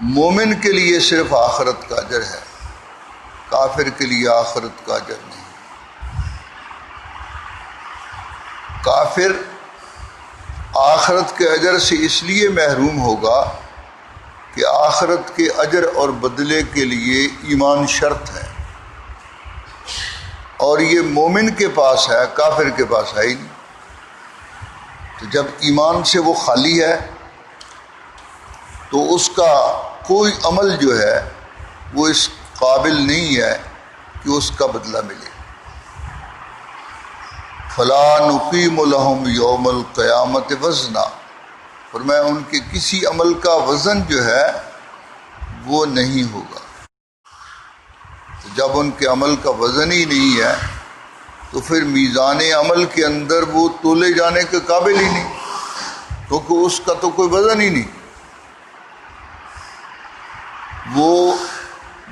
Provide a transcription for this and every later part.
مومن کے لیے صرف آخرت کا اجر ہے، کافر کے لیے آخرت کا اجر نہیں۔ کافر آخرت کے اجر سے اس لیے محروم ہوگا کہ آخرت کے اجر اور بدلے کے لیے ایمان شرط ہے، اور یہ مومن کے پاس ہے، کافر کے پاس ہے ہی نہیں۔ تو جب ایمان سے وہ خالی ہے تو اس کا کوئی عمل جو ہے وہ اس قابل نہیں ہے کہ اس کا بدلہ ملے۔ فَلَا نُقِيمُ لَهُمْ يَوْمَ الْقِيَامَةِ وَزْنًا، فرمایا ان کے کسی عمل کا وزن جو ہے وہ نہیں ہوگا۔ تو جب ان کے عمل کا وزن ہی نہیں ہے تو پھر میزان عمل کے اندر وہ تولے جانے کے قابل ہی نہیں، کیونکہ اس کا تو کوئی وزن ہی نہیں۔ وہ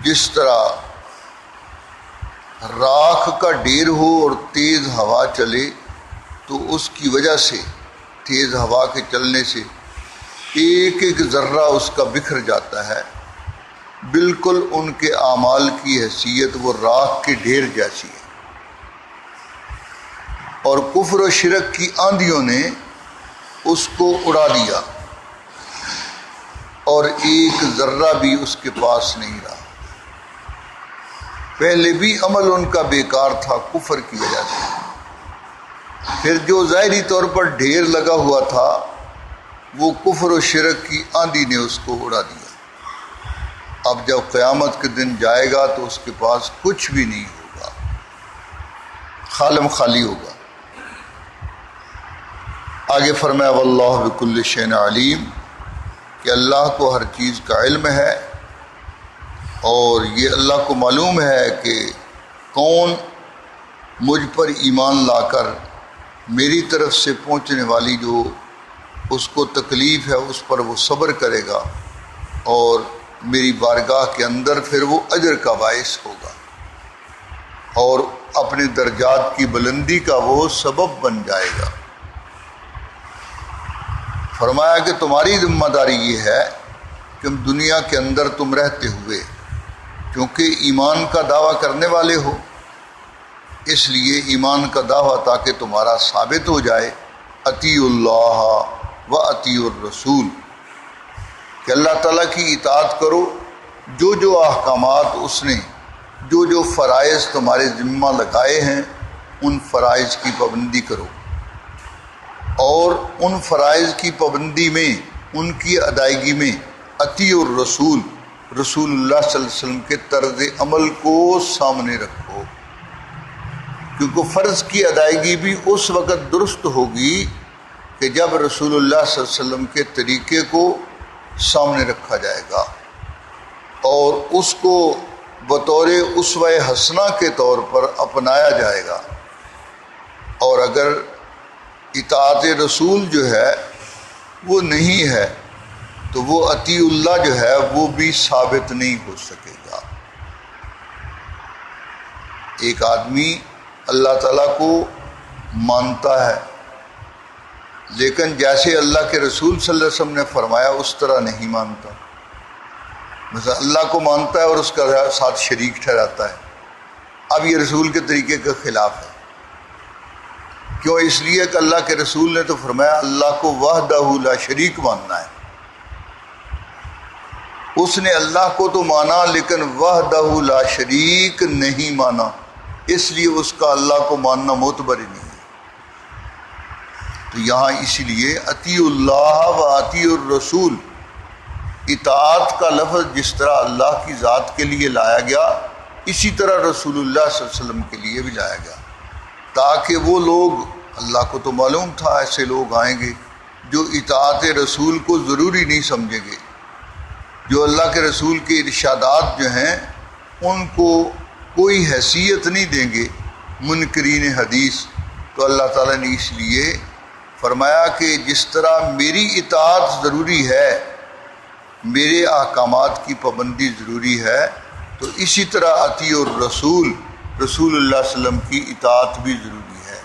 جس طرح راکھ کا ڈھیر ہو اور تیز ہوا چلے تو اس کی وجہ سے، تیز ہوا کے چلنے سے ایک ایک ذرہ اس کا بکھر جاتا ہے، بالکل ان کے اعمال کی حیثیت وہ راکھ کے ڈھیر جیسی ہے۔ اور کفر و شرک کی آندھیوں نے اس کو اڑا دیا اور ایک ذرہ بھی اس کے پاس نہیں رہا۔ پہلے بھی عمل ان کا بیکار تھا کفر کی وجہ سے، پھر جو ظاہری طور پر ڈھیر لگا ہوا تھا وہ کفر و شرک کی آندھی نے اس کو اڑا دیا۔ اب جب قیامت کے دن جائے گا تو اس کے پاس کچھ بھی نہیں ہوگا، خالم خالی ہوگا۔ آگے فرمایا واللہ بکل شیء علیم، کہ اللہ کو ہر چیز کا علم ہے، اور یہ اللہ کو معلوم ہے کہ کون مجھ پر ایمان لا کر میری طرف سے پہنچنے والی جو اس کو تکلیف ہے اس پر وہ صبر کرے گا، اور میری بارگاہ کے اندر پھر وہ اجر کا باعث ہوگا، اور اپنے درجات کی بلندی کا وہ سبب بن جائے گا۔ فرمایا کہ تمہاری ذمہ داری یہ ہے کہ دنیا کے اندر تم رہتے ہوئے، کیونکہ ایمان کا دعویٰ کرنے والے ہو، اس لیے ایمان کا دعویٰ تاکہ تمہارا ثابت ہو جائے، اطیعوا اللہ و اطیعوا الرسول، کہ اللہ تعالیٰ کی اطاعت کرو، جو جو احکامات اس نے، جو جو فرائض تمہارے ذمہ لگائے ہیں ان فرائض کی پابندی کرو، اور ان فرائض کی پابندی میں، ان کی ادائیگی میں اطیعوا الرسول، رسول اللہ صلی اللہ علیہ وسلم کے طرز عمل کو سامنے رکھو، کیونکہ فرض کی ادائیگی بھی اس وقت درست ہوگی کہ جب رسول اللہ صلی اللہ علیہ وسلم کے طریقے کو سامنے رکھا جائے گا اور اس کو بطور اسوہ حسنہ کے طور پر اپنایا جائے گا۔ اور اگر اطاعت رسول جو ہے وہ نہیں ہے تو وہ اطیع اللہ جو ہے وہ بھی ثابت نہیں ہو سکے گا۔ ایک آدمی اللہ تعالیٰ کو مانتا ہے لیکن جیسے اللہ کے رسول صلی اللہ علیہ وسلم نے فرمایا اس طرح نہیں مانتا، مثلا اللہ کو مانتا ہے اور اس کا ساتھ شریک ٹھہراتا ہے، اب یہ رسول کے طریقے کے خلاف ہے۔ کیوں؟ اس لیے کہ اللہ کے رسول نے تو فرمایا اللہ کو وحدہ لا شریک ماننا ہے، اس نے اللہ کو تو مانا لیکن وحدہ لا شریک نہیں مانا، اس لیے اس کا اللہ کو ماننا معتبر ہی نہیں ہے۔ تو یہاں اسی لیے اطیعوا اللہ و اطیعوا الرسول، اطاعت کا لفظ جس طرح اللہ کی ذات کے لیے لایا گیا اسی طرح رسول اللہ صلی اللہ علیہ وسلم کے لیے بھی لایا گیا، تاکہ وہ لوگ، اللہ کو تو معلوم تھا ایسے لوگ آئیں گے جو اطاعت رسول کو ضروری نہیں سمجھیں گے، جو اللہ کے رسول کے ارشادات جو ہیں ان کو کوئی حیثیت نہیں دیں گے، منکرین حدیث۔ تو اللہ تعالیٰ نے اس لیے فرمایا کہ جس طرح میری اطاعت ضروری ہے، میرے احکامات کی پابندی ضروری ہے، تو اسی طرح اطیع الرسول، رسول اللہ صلی اللہ علیہ وسلم کی اطاعت بھی ضروری ہے۔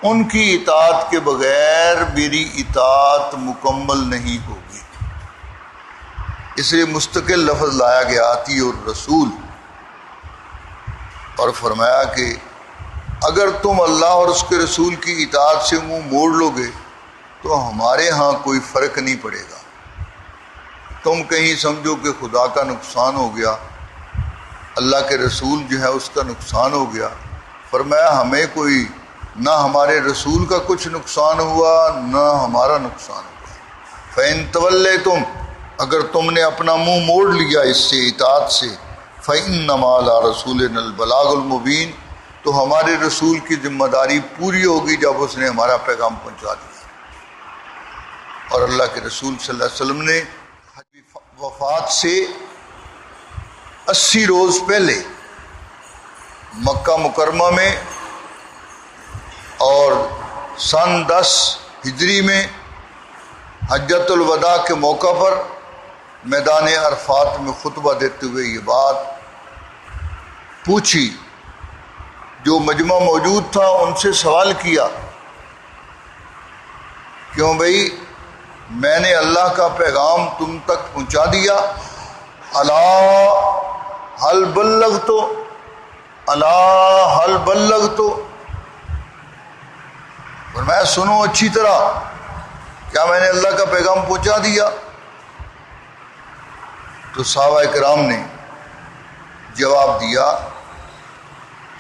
ان کی اطاعت کے بغیر میری اطاعت مکمل نہیں ہوگی۔ اس لیے مستقل لفظ لایا گیا اطیعوا الرسول، اور فرمایا کہ اگر تم اللہ اور اس کے رسول کی اطاعت سے منہ موڑ لو گے تو ہمارے ہاں کوئی فرق نہیں پڑے گا۔ تم کہیں سمجھو کہ خدا کا نقصان ہو گیا، اللہ کے رسول جو ہے اس کا نقصان ہو گیا، فرمایا ہمیں کوئی نہ ہمارے رسول کا کچھ نقصان ہوا نہ ہمارا نقصان ہوا۔ فَإِن تَوَلَّيْتُمْ، اگر تم نے اپنا منہ موڑ لیا اس سے، اطاعت سے، فَإِنَّمَا عَلَىٰ رَسُولِنَا الْبَلَاغُ الْمُبِينُ، تو ہمارے رسول کی ذمہ داری پوری ہوگی جب اس نے ہمارا پیغام پہنچا دیا۔ اور اللہ کے رسول صلی اللہ علیہ وسلم نے وفات سے 80 روز پہلے مکہ مکرمہ میں اور سن 10 ہجری میں حجۃ الوداع کے موقع پر میدان عرفات میں خطبہ دیتے ہوئے یہ بات پوچھی۔ جو مجمع موجود تھا ان سے سوال کیا، کیوں بھائی میں نے اللہ کا پیغام تم تک پہنچا دیا، الا هل بلغت، الا هل بلغت، فرمایا سنو اچھی طرح، کیا میں نے اللہ کا پیغام پہنچا دیا؟ تو صحابہ کرام نے جواب دیا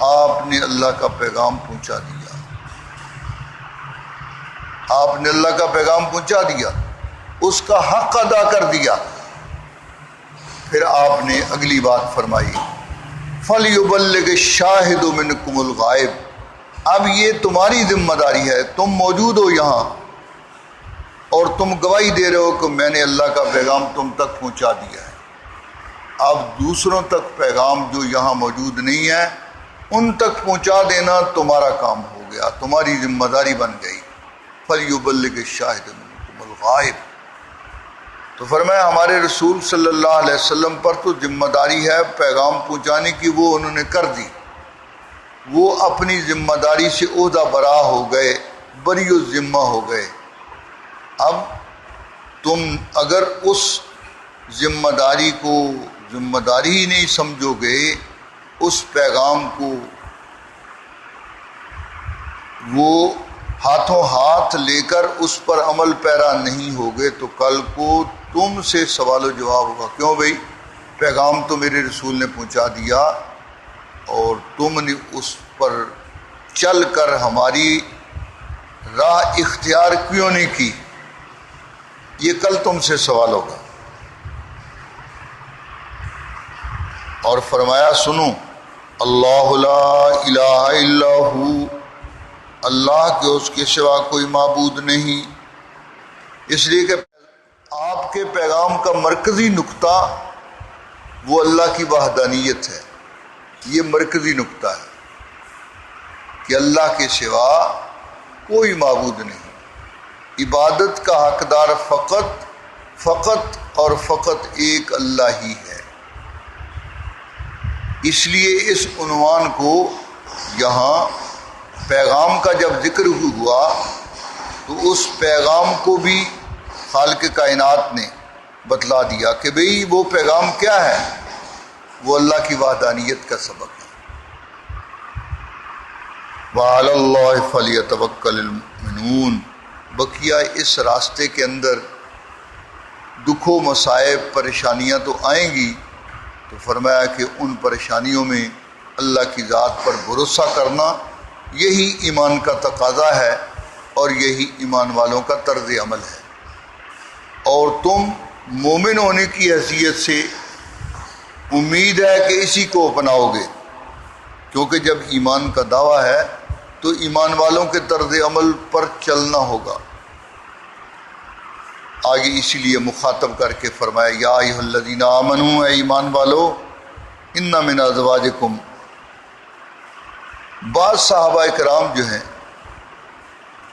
آپ نے اللہ کا پیغام پہنچا دیا، آپ نے اللہ کا پیغام پہنچا دیا، اس کا حق ادا کر دیا۔ پھر آپ نے اگلی بات فرمائی فَلْيُبَلِّغِ الشَّاهِدُ مِنْكُمُ الْغَائِبَ، اب یہ تمہاری ذمہ داری ہے، تم موجود ہو یہاں اور تم گواہی دے رہے ہو کہ میں نے اللہ کا پیغام تم تک پہنچا دیا ہے۔ اب دوسروں تک پیغام جو یہاں موجود نہیں ہے ان تک پہنچا دینا تمہارا کام ہو گیا، تمہاری ذمہ داری بن گئی۔ فَلْيُبَلِّغِ الشَّاهِدُ مِنْكُمُ الْغَائِبَ، تو فرمایا ہمارے رسول صلی اللہ علیہ وسلم پر تو ذمہ داری ہے پیغام پہنچانے کی، وہ انہوں نے کر دی، وہ اپنی ذمہ داری سے عہدہ برا ہو گئے، بری الذمہ ہو گئے۔ اب تم اگر اس ذمہ داری کو ذمہ داری ہی نہیں سمجھو گے، اس پیغام کو وہ ہاتھوں ہاتھ لے کر اس پر عمل پیرا نہیں ہوگے تو کل کو تم سے سوال و جواب ہوگا، کیوں بھائی پیغام تو میرے رسول نے پہنچا دیا اور تم نے اس پر چل کر ہماری راہ اختیار کیوں نہیں کی، یہ کل تم سے سوال ہوگا۔ اور فرمایا سنو اللہ لا الہ الا ہو، اللہ کے اس کے سوا کوئی معبود نہیں، اس لیے کہ آپ کے پیغام کا مرکزی نقطہ وہ اللہ کی وحدانیت ہے، یہ مرکزی نقطہ ہے کہ اللہ کے سوا کوئی معبود نہیں، عبادت کا حقدار فقط اور فقط ایک اللہ ہی ہے۔ اس لیے اس عنوان کو یہاں پیغام کا جب ذکر ہوا تو اس پیغام کو بھی خالق کائنات نے بتلا دیا کہ بھئی وہ پیغام کیا ہے، وہ اللہ کی وحدانیت کا سبق ہے۔ وَعَلَى اللَّهِ فَلْيَتَوَكَّلِ الْمُؤْمِنُونَ، بقیہ اس راستے کے اندر دکھ و مصائب پریشانیاں تو آئیں گی، تو فرمایا کہ ان پریشانیوں میں اللہ کی ذات پر بھروسہ کرنا یہی ایمان کا تقاضا ہے اور یہی ایمان والوں کا طرز عمل ہے، اور تم مومن ہونے کی حیثیت سے امید ہے کہ اسی کو اپناؤ گے، کیونکہ جب ایمان کا دعویٰ ہے تو ایمان والوں کے طرز عمل پر چلنا ہوگا۔ آگے اسی لیے مخاطب کر کے فرمایا یا ایھا الذین آمنوا، اے ایمان والو، ان من ازواجکم، بعض صحابہ کرام جو ہیں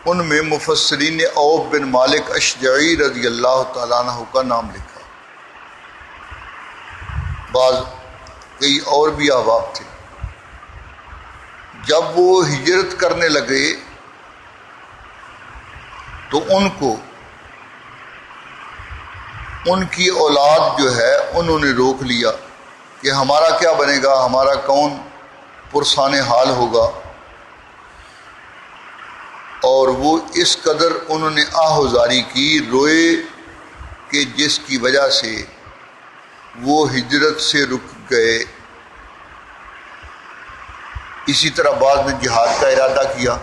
ان میں مفسرین نے عوف بن مالک اشجعی رضی اللہ تعالیٰ عنہ کا نام لکھا، بعض کئی اور بھی احباب تھے۔ جب وہ ہجرت کرنے لگے تو ان کو ان کی اولاد جو ہے انہوں نے روک لیا کہ ہمارا کیا بنے گا، ہمارا کون پرسان حال ہوگا، اور وہ اس قدر انہوں نے آہوزاری کی، روئے کہ جس کی وجہ سے وہ ہجرت سے رک گئے۔ اسی طرح بعض نے جہاد کا ارادہ کیا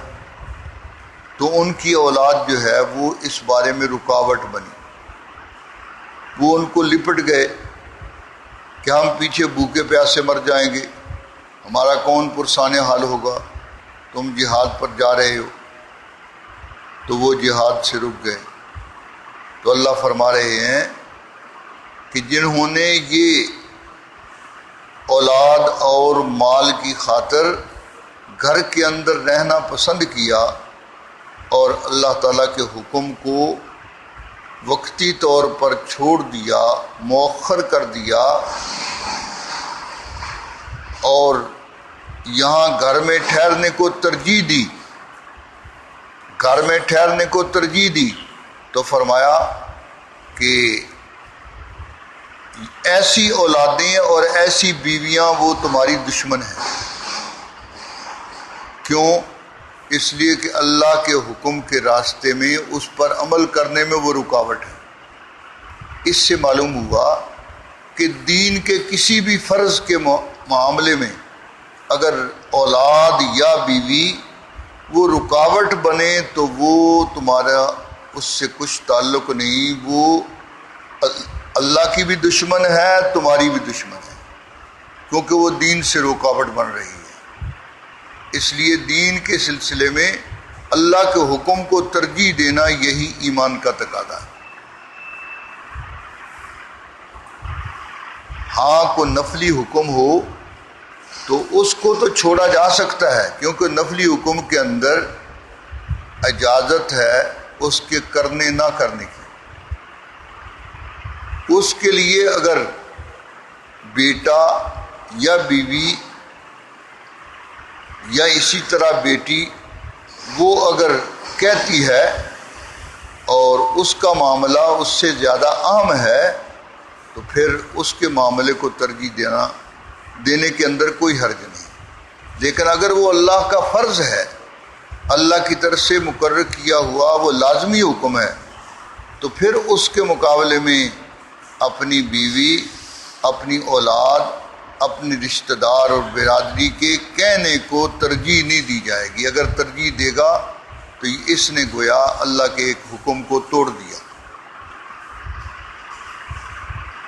تو ان کی اولاد جو ہے وہ اس بارے میں رکاوٹ بنی، وہ ان کو لپٹ گئے کہ ہم پیچھے بھوکے پیاسے مر جائیں گے، ہمارا کون پرسان حال ہوگا، تم جہاد پر جا رہے ہو، تو وہ جہاد سے رک گئے۔ تو اللہ فرما رہے ہیں کہ جنہوں نے یہ اولاد اور مال کی خاطر گھر کے اندر رہنا پسند کیا اور اللہ تعالیٰ کے حکم کو وقتی طور پر چھوڑ دیا، مؤخر کر دیا، اور یہاں گھر میں ٹھہرنے کو ترجیح دی، گھر میں ٹھہرنے کو ترجیح دی، تو فرمایا کہ ایسی اولادیں اور ایسی بیویاں وہ تمہاری دشمن ہیں۔ کیوں؟ اس لیے کہ اللہ کے حکم کے راستے میں اس پر عمل کرنے میں وہ رکاوٹ ہے۔ اس سے معلوم ہوا کہ دین کے کسی بھی فرض کے معاملے میں اگر اولاد یا بیوی وہ رکاوٹ بنے تو وہ تمہارا اس سے کچھ تعلق نہیں، وہ اللہ کی بھی دشمن ہے، تمہاری بھی دشمن ہے، کیونکہ وہ دین سے رکاوٹ بن رہی ہے۔ اس لیے دین کے سلسلے میں اللہ کے حکم کو ترجیح دینا یہی ایمان کا تقاضا ہے۔ ہاں کوئی نفلی حکم ہو تو اس کو تو چھوڑا جا سکتا ہے، کیونکہ نفلی حکم کے اندر اجازت ہے اس کے کرنے نہ کرنے کی۔ اس کے لیے اگر بیٹا یا بیوی یا اسی طرح بیٹی وہ اگر کہتی ہے اور اس کا معاملہ اس سے زیادہ اہم ہے تو پھر اس کے معاملے کو ترجیح دینے کے اندر کوئی حرج نہیں۔ لیکن اگر وہ اللہ کا فرض ہے، اللہ کی طرف سے مقرر کیا ہوا وہ لازمی حکم ہے، تو پھر اس کے مقابلے میں اپنی بیوی، اپنی اولاد، اپنے رشتہ دار اور برادری کے کہنے کو ترجیح نہیں دی جائے گی۔ اگر ترجیح دے گا تو اس نے گویا اللہ کے ایک حکم کو توڑ دیا۔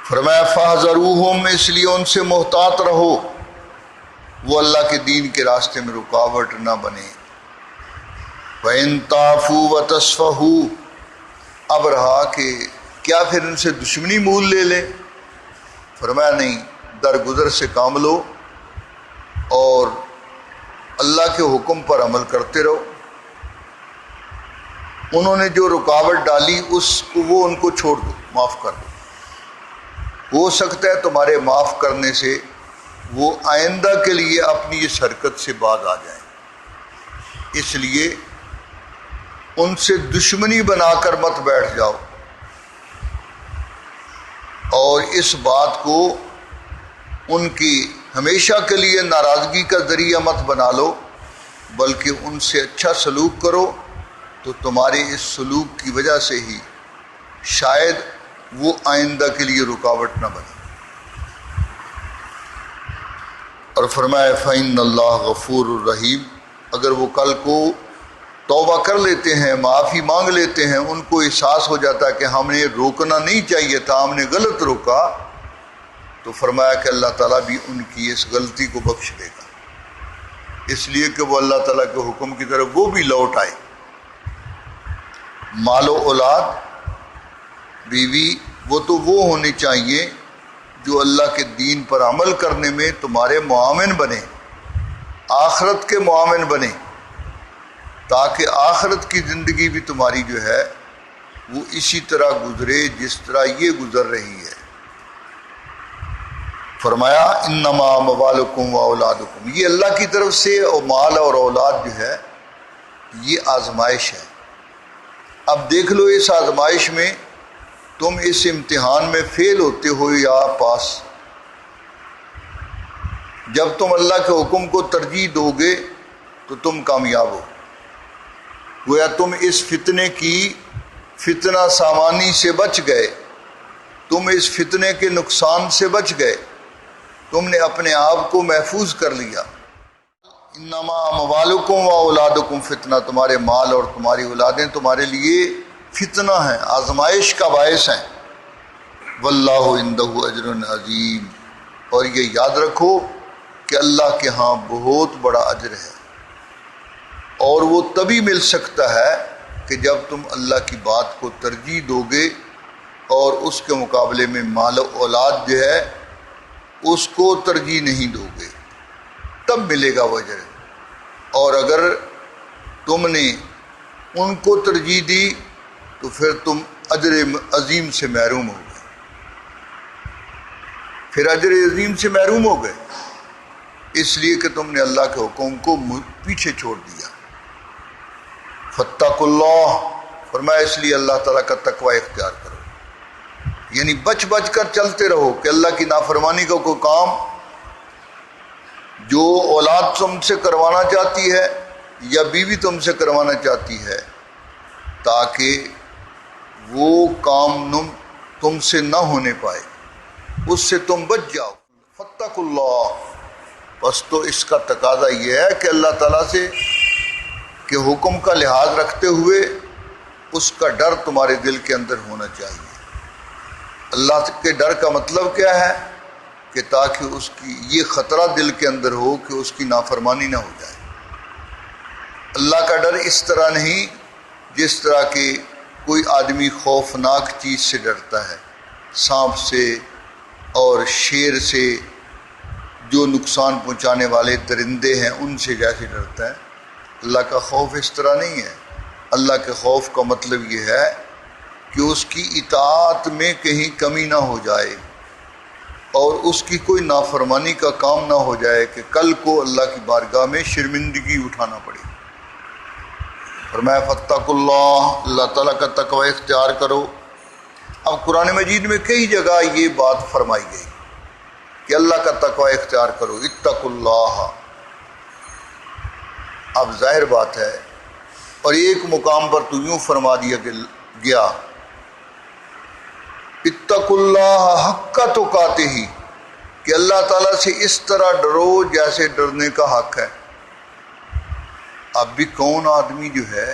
فرمایا فاحذروہم، اس لیے ان سے محتاط رہو، وہ اللہ کے دین کے راستے میں رکاوٹ نہ بنے۔ وَإِن تَعْفُوا وَتَصْفَحُوا، اب رہا کہ کیا پھر ان سے دشمنی مول لے لیں؟ فرمایا نہیں، درگزر سے کام لو اور اللہ کے حکم پر عمل کرتے رہو۔ انہوں نے جو رکاوٹ ڈالی اس کو وہ ان کو چھوڑ دو، معاف کر دو۔ ہو سکتا ہے تمہارے معاف کرنے سے وہ آئندہ کے لیے اپنی اس حرکت سے باز آ جائیں، اس لیے ان سے دشمنی بنا کر مت بیٹھ جاؤ، اور اس بات کو ان کی ہمیشہ کے لیے ناراضگی کا ذریعہ مت بنا لو، بلکہ ان سے اچھا سلوک کرو، تو تمہارے اس سلوک کی وجہ سے ہی شاید وہ آئندہ کے لیے رکاوٹ نہ بنے۔ اور فرمایا فَإِنَّ اللَّهَ غَفُورٌ الرحیم، اگر وہ کل کو توبہ کر لیتے ہیں، معافی مانگ لیتے ہیں، ان کو احساس ہو جاتا ہے کہ ہم نے روکنا نہیں چاہیے تھا، ہم نے غلط روکا، تو فرمایا کہ اللہ تعالیٰ بھی ان کی اس غلطی کو بخش دے گا، اس لیے کہ وہ اللہ تعالیٰ کے حکم کی طرف وہ بھی لوٹ آئے۔ مال و اولاد، بیوی، وہ تو وہ ہونی چاہیے جو اللہ کے دین پر عمل کرنے میں تمہارے معاون بنے، آخرت کے معاون بنے، تاکہ آخرت کی زندگی بھی تمہاری جو ہے وہ اسی طرح گزرے جس طرح یہ گزر رہی ہے۔ فرمایا انما اموالکم و اولادکم، یہ اللہ کی طرف سے مال اور اولاد جو ہے یہ آزمائش ہے۔ اب دیکھ لو اس آزمائش میں تم اس امتحان میں فیل ہوتے ہو یا پاس۔ جب تم اللہ کے حکم کو ترجیح دو گے تو تم کامیاب ہو۔ گویا تم اس فتنہ سامانی سے بچ گئے، تم اس فتنے کے نقصان سے بچ گئے، تم نے اپنے آپ کو محفوظ کر لیا۔ انما اموالکم و اولادکم فتنہ، تمہارے مال اور تمہاری اولادیں تمہارے لیے فتنہ ہیں، آزمائش کا باعث ہیں۔ واللہ عندہ اجر عظیم، اور یہ یاد رکھو کہ اللہ کے ہاں بہت بڑا اجر ہے، اور وہ تبھی مل سکتا ہے کہ جب تم اللہ کی بات کو ترجیح دو گے اور اس کے مقابلے میں مال و اولاد جو ہے اس کو ترجیح نہیں دو گے، تب ملے گا وہ اجر۔ اور اگر تم نے ان کو ترجیح دی تو پھر تم اجر عظیم سے محروم ہو گئے، پھر اجر عظیم سے محروم ہو گئے، اس لیے کہ تم نے اللہ کے حکم کو پیچھے چھوڑ دیا۔ فاتقوا اللہ، فرمایا اس لیے اللہ تعالیٰ کا تقوی اختیار کرو، یعنی بچ بچ کر چلتے رہو کہ اللہ کی نافرمانی کا کوئی کام جو اولاد تم سے کروانا چاہتی ہے یا بیوی تم سے کروانا چاہتی ہے، تاکہ وہ کام تم سے نہ ہونے پائے، اس سے تم بچ جاؤ۔ فاتقوا اللہ، بس تو اس کا تقاضا یہ ہے کہ اللہ تعالیٰ سے کہ حکم کا لحاظ رکھتے ہوئے اس کا ڈر تمہارے دل کے اندر ہونا چاہیے۔ اللہ کے ڈر کا مطلب کیا ہے کہ تاکہ اس کی یہ خطرہ دل کے اندر ہو کہ اس کی نافرمانی نہ ہو جائے۔ اللہ کا ڈر اس طرح نہیں جس طرح کہ کوئی آدمی خوفناک چیز سے ڈرتا ہے، سانپ سے اور شیر سے، جو نقصان پہنچانے والے درندے ہیں ان سے جیسے ڈرتا ہے۔ اللہ کا خوف اس طرح نہیں ہے۔ اللہ کے خوف کا مطلب یہ ہے کہ اس کی اطاعت میں کہیں کمی نہ ہو جائے اور اس کی کوئی نافرمانی کا کام نہ ہو جائے کہ کل کو اللہ کی بارگاہ میں شرمندگی اٹھانا پڑے۔ فرمایا فاتقوا اللہ، اللہ تعالیٰ کا تقوی اختیار کرو۔ اب قرآن مجید میں کئی جگہ یہ بات فرمائی گئی کہ اللہ کا تقوی اختیار کرو، اتقوا اللہ۔ اب ظاہر بات ہے، اور ایک مقام پر تو یوں فرما دیا گیا اتقوا اللہ حق تقاتہ، کہ اللہ تعالیٰ سے اس طرح ڈرو جیسے ڈرنے کا حق ہے۔ اب بھی کون آدمی جو ہے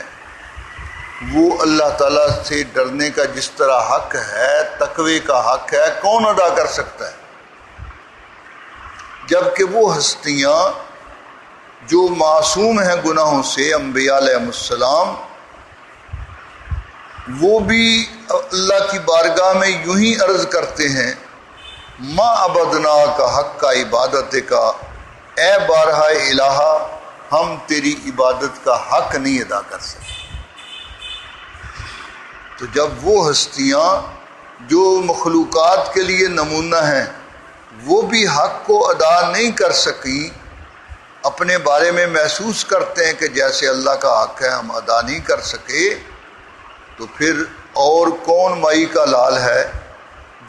وہ اللہ تعالیٰ سے ڈرنے کا جس طرح حق ہے، تقوی کا حق ہے، کون ادا کر سکتا ہے؟ جبکہ وہ ہستیاں جو معصوم ہیں گناہوں سے، انبیاء علیہ السلام، وہ بھی اللہ کی بارگاہ میں یوں ہی عرض کرتے ہیں ما عبدنا کا حق کا عبادت کا، اے بارہا الہا ہم تیری عبادت کا حق نہیں ادا کر سکتے۔ تو جب وہ ہستیاں جو مخلوقات کے لیے نمونہ ہیں وہ بھی حق کو ادا نہیں کر سکیں، اپنے بارے میں محسوس کرتے ہیں کہ جیسے اللہ کا حق ہے ہم ادا نہیں کر سکے، تو پھر اور کون مائی کا لال ہے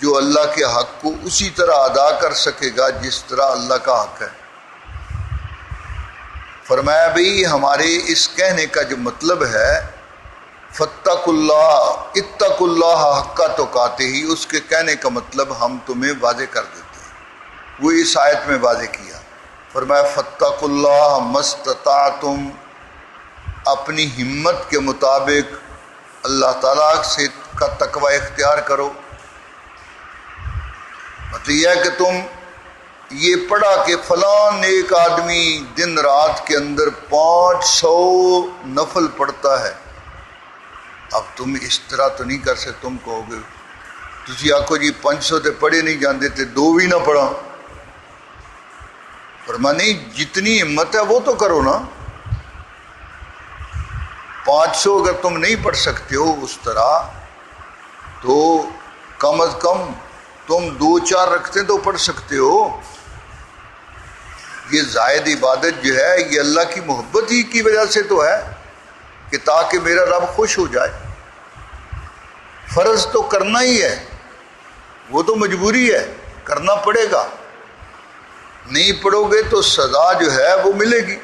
جو اللہ کے حق کو اسی طرح ادا کر سکے گا جس طرح اللہ کا حق ہے۔ فرمایا بھئی ہمارے اس کہنے کا جو مطلب ہے فاتقوا اللہ، اتقوا اللہ حق تقاتہ، اس کے کہنے کا مطلب ہم تمہیں واضح کر دیتے ہیں، وہ اس آیت میں واضح کیا۔ فرمایا فاتقوا اللہ ما استطعتم، اپنی ہمت کے مطابق اللہ تعالیٰ سے کا تقوی اختیار کرو۔ مطلب یہ ہے کہ تم یہ پڑھا کہ فلاں نیک آدمی دن رات کے اندر 500 نفل پڑھتا ہے، اب تم اس طرح تو نہیں کر سکتے، تم کہو گے تسی آکھو جی 500 تے پڑھے نہیں جاندے تے 2 بھی نہ پڑھا۔ فرمایا نہیں، جتنی ہمت ہے وہ تو کرو نا۔ 500 اگر تم نہیں پڑھ سکتے ہو اس طرح تو کم از کم تم 2-4 رکھتے تو پڑھ سکتے ہو۔ یہ زائد عبادت جو ہے یہ اللہ کی محبت ہی کی وجہ سے تو ہے کہ تاکہ میرا رب خوش ہو جائے۔ فرض تو کرنا ہی ہے، وہ تو مجبوری ہے، کرنا پڑے گا، نہیں پڑھو گے تو سزا جو ہے وہ ملے گی،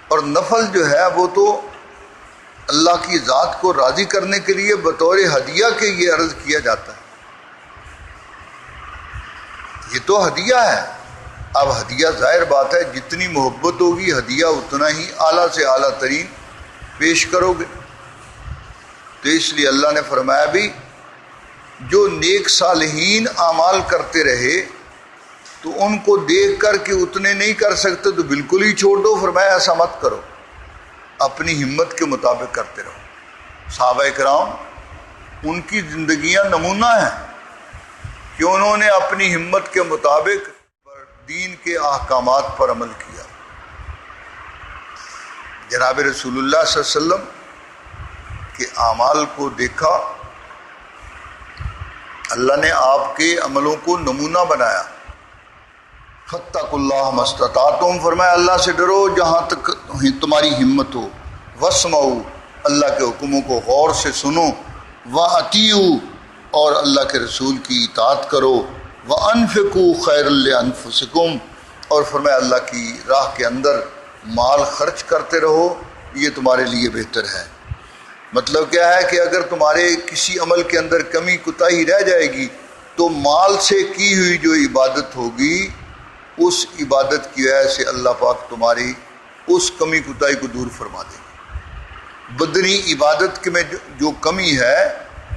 اور نفل جو ہے وہ تو اللہ کی ذات کو راضی کرنے کے لیے بطور ہدیہ کے یہ عرض کیا جاتا ہے، یہ تو ہدیہ ہے۔ اب ہدیہ ظاہر بات ہے جتنی محبت ہوگی ہدیہ اتنا ہی اعلیٰ سے اعلیٰ ترین پیش کرو گے۔ تو اس لیے اللہ نے فرمایا بھی جو نیک صالحین اعمال کرتے رہے تو ان کو دیکھ کر کے اتنے نہیں کر سکتے تو بالکل ہی چھوڑ دو، فرمایا ایسا مت کرو، اپنی ہمت کے مطابق کرتے رہو۔ صحابہ کرام ان کی زندگیاں نمونہ ہیں کہ انہوں نے اپنی ہمت کے مطابق دین کے احکامات پر عمل کیا۔ جناب رسول اللہ صلی اللہ علیہ وسلم کے اعمال کو دیکھا، اللہ نے آپ کے عملوں کو نمونہ بنایا۔ فاتقوا اللہ ما استطعتم، فرمایا اللہ سے ڈرو جہاں تک تمہاری ہمت ہو، واسمعوا، اللہ کے حکموں کو غور سے سنو، واطیعوا، اور اللہ کے رسول کی اطاعت کرو، وانفقوا خیر لانفسکم، اور فرمایا اللہ کی راہ کے اندر مال خرچ کرتے رہو، یہ تمہارے لیے بہتر ہے۔ مطلب کیا ہے کہ اگر تمہارے کسی عمل کے اندر کمی کوتاہی رہ جائے گی تو مال سے کی ہوئی جو عبادت ہوگی اس عبادت کی وجہ سے اللہ پاک تمہاری اس کمی کوتاہی کو دور فرما دے گا۔ بدنی عبادت میں جو کمی ہے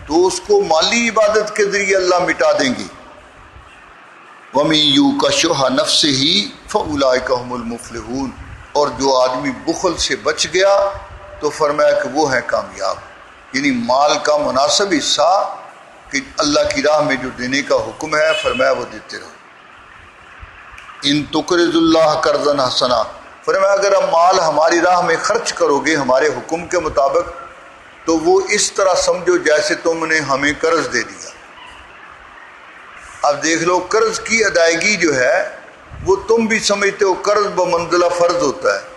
تو اس کو مالی عبادت کے ذریعے اللہ مٹا دیں گے۔ وَمِن يُوقَ شُحَّ نَفْسِهِ فَأُولَٰئِكَ هُمُ الْمُفْلِحُونَ، اور جو آدمی بخل سے بچ گیا تو فرمایا کہ وہ ہیں کامیاب۔ یعنی مال کا مناسب حصہ کہ اللہ کی راہ میں جو دینے کا حکم ہے فرمایا وہ دیتے رہو۔ ان تقرضوا اللہ قرضا حسنا، فرمایا اگر اب مال ہماری راہ میں خرچ کرو گے ہمارے حکم کے مطابق تو وہ اس طرح سمجھو جیسے تم نے ہمیں قرض دے دیا۔ اب دیکھ لو قرض کی ادائیگی جو ہے وہ تم بھی سمجھتے ہو قرض بمنزلہ فرض ہوتا ہے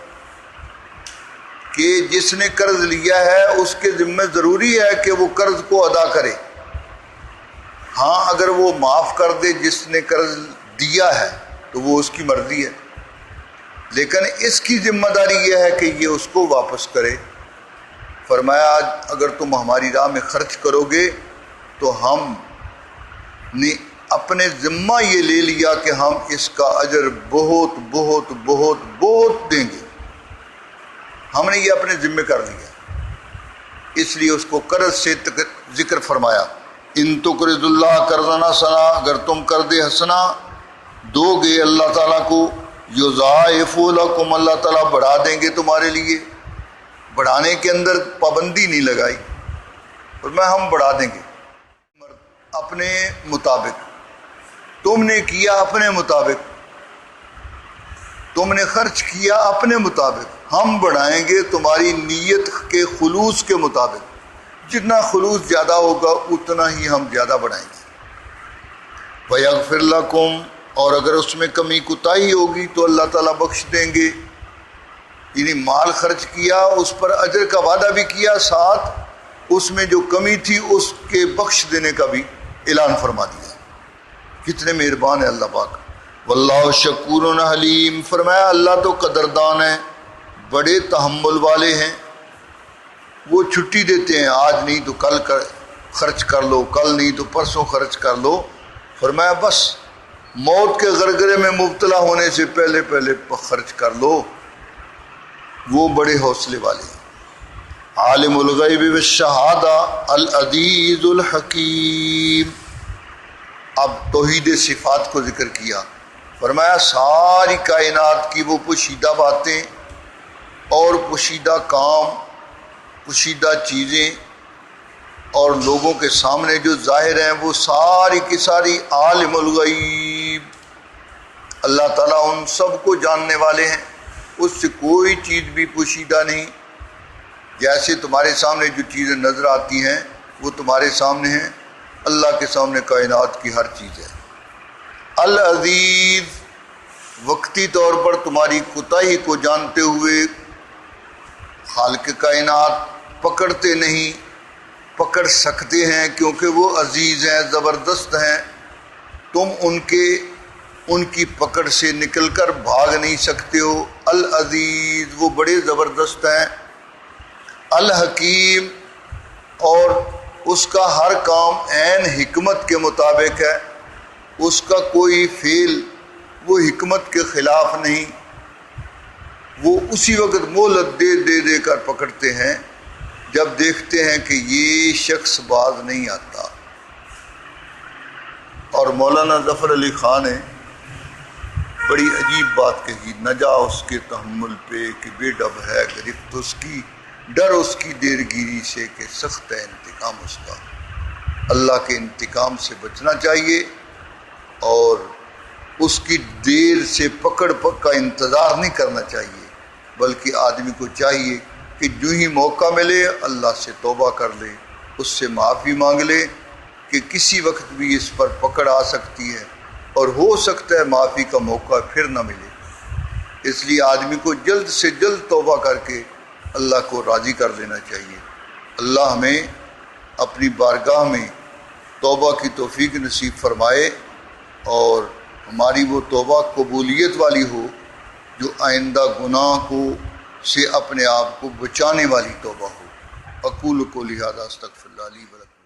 کہ جس نے قرض لیا ہے اس کے ذمہ ضروری ہے کہ وہ قرض کو ادا کرے۔ ہاں اگر وہ معاف کر دے جس نے قرض دیا ہے تو وہ اس کی مرضی ہے، لیکن اس کی ذمہ داری یہ ہے کہ یہ اس کو واپس کرے۔ فرمایا اگر تم ہماری راہ میں خرچ کرو گے تو ہم نے اپنے ذمہ یہ لے لیا کہ ہم اس کا اجر بہت بہت بہت بہت دیں گے، ہم نے یہ اپنے ذمہ کر لیا، اس لیے اس کو قرض سے ذکر فرمایا۔ ان تقرضوا اللہ قرضا حسنا، اگر تم قرض حسنا دو گے اللہ تعالیٰ کو، یضاعف لکم، اللہ تعالیٰ بڑھا دیں گے تمہارے لیے۔ بڑھانے کے اندر پابندی نہیں لگائی، اور میں ہم بڑھا دیں گے اپنے مطابق، تم نے کیا اپنے مطابق، تم نے خرچ کیا اپنے مطابق، ہم بڑھائیں گے تمہاری نیت کے خلوص کے مطابق، جتنا خلوص زیادہ ہوگا اتنا ہی ہم زیادہ بڑھائیں گے۔ وَيَغْفِرْ لَكُمْ، اور اگر اس میں کمی کوتاہی ہوگی تو اللہ تعالیٰ بخش دیں گے۔ یعنی مال خرچ کیا اس پر اجر کا وعدہ بھی کیا، ساتھ اس میں جو کمی تھی اس کے بخش دینے کا بھی اعلان فرما دیا۔ کتنے مہربان ہے اللہ پاک۔ واللہ شکور حلیم، فرمایا اللہ تو قدردان ہے، بڑے تحمل والے ہیں، وہ چھٹی دیتے ہیں، آج نہیں تو کل خرچ کر لو، کل نہیں تو پرسوں خرچ کر لو۔ فرمایا بس موت کے غرغرے میں مبتلا ہونے سے پہلے پہلے خرچ کر لو، وہ بڑے حوصلے والے ہیں۔ عالم الغیب والشہادہ العزیز الحکیم۔ اب توحید صفات کو ذکر کیا، فرمایا ساری کائنات کی وہ پوشیدہ باتیں اور پوشیدہ کام، پوشیدہ چیزیں اور لوگوں کے سامنے جو ظاہر ہیں وہ ساری کی ساری عالم الغیب، اللہ تعالیٰ ان سب کو جاننے والے ہیں، اس سے کوئی چیز بھی پوشیدہ نہیں۔ جیسے تمہارے سامنے جو چیزیں نظر آتی ہیں وہ تمہارے سامنے ہیں، اللہ کے سامنے کائنات کی ہر چیز ہے۔ العزیز، وقتی طور پر تمہاری کوتاہی کو جانتے ہوئے خالق کائنات پکڑتے نہیں، پکڑ سکتے ہیں کیونکہ وہ عزیز ہیں، زبردست ہیں، تم ان کی پکڑ سے نکل کر بھاگ نہیں سکتے ہو۔ العزیز، وہ بڑے زبردست ہیں، الحکیم، اور اس کا ہر کام عین حکمت کے مطابق ہے، اس کا کوئی فعل وہ حکمت کے خلاف نہیں، وہ اسی وقت مہلت دے کر پکڑتے ہیں جب دیکھتے ہیں کہ یہ شخص باز نہیں آتا۔ اور مولانا ظفر علی خان نے بڑی عجیب بات کہی، نہ جا اس کے تحمل پہ کہ بے ڈب ہے گرفت اس کی، ڈر اس کی دیر گیری سے کہ سخت ہے انتقام اس کا۔ اللہ کے انتقام سے بچنا چاہیے اور اس کی دیر سے پکڑ کا انتظار نہیں کرنا چاہیے، بلکہ آدمی کو چاہیے کہ جو ہی موقع ملے اللہ سے توبہ کر لے، اس سے معافی مانگ لے کہ کسی وقت بھی اس پر پکڑ آ سکتی ہے اور ہو سکتا ہے معافی کا موقع پھر نہ ملے۔ اس لیے آدمی کو جلد سے جلد توبہ کر کے اللہ کو راضی کر لینا چاہیے۔ اللہ ہمیں اپنی بارگاہ میں توبہ کی توفیق نصیب فرمائے اور ہماری وہ توبہ قبولیت والی ہو جو آئندہ گناہ کو سے اپنے آپ کو بچانے والی توبہ ہو۔ اقول قولی ھذا استغفر اللہ لی ولکم۔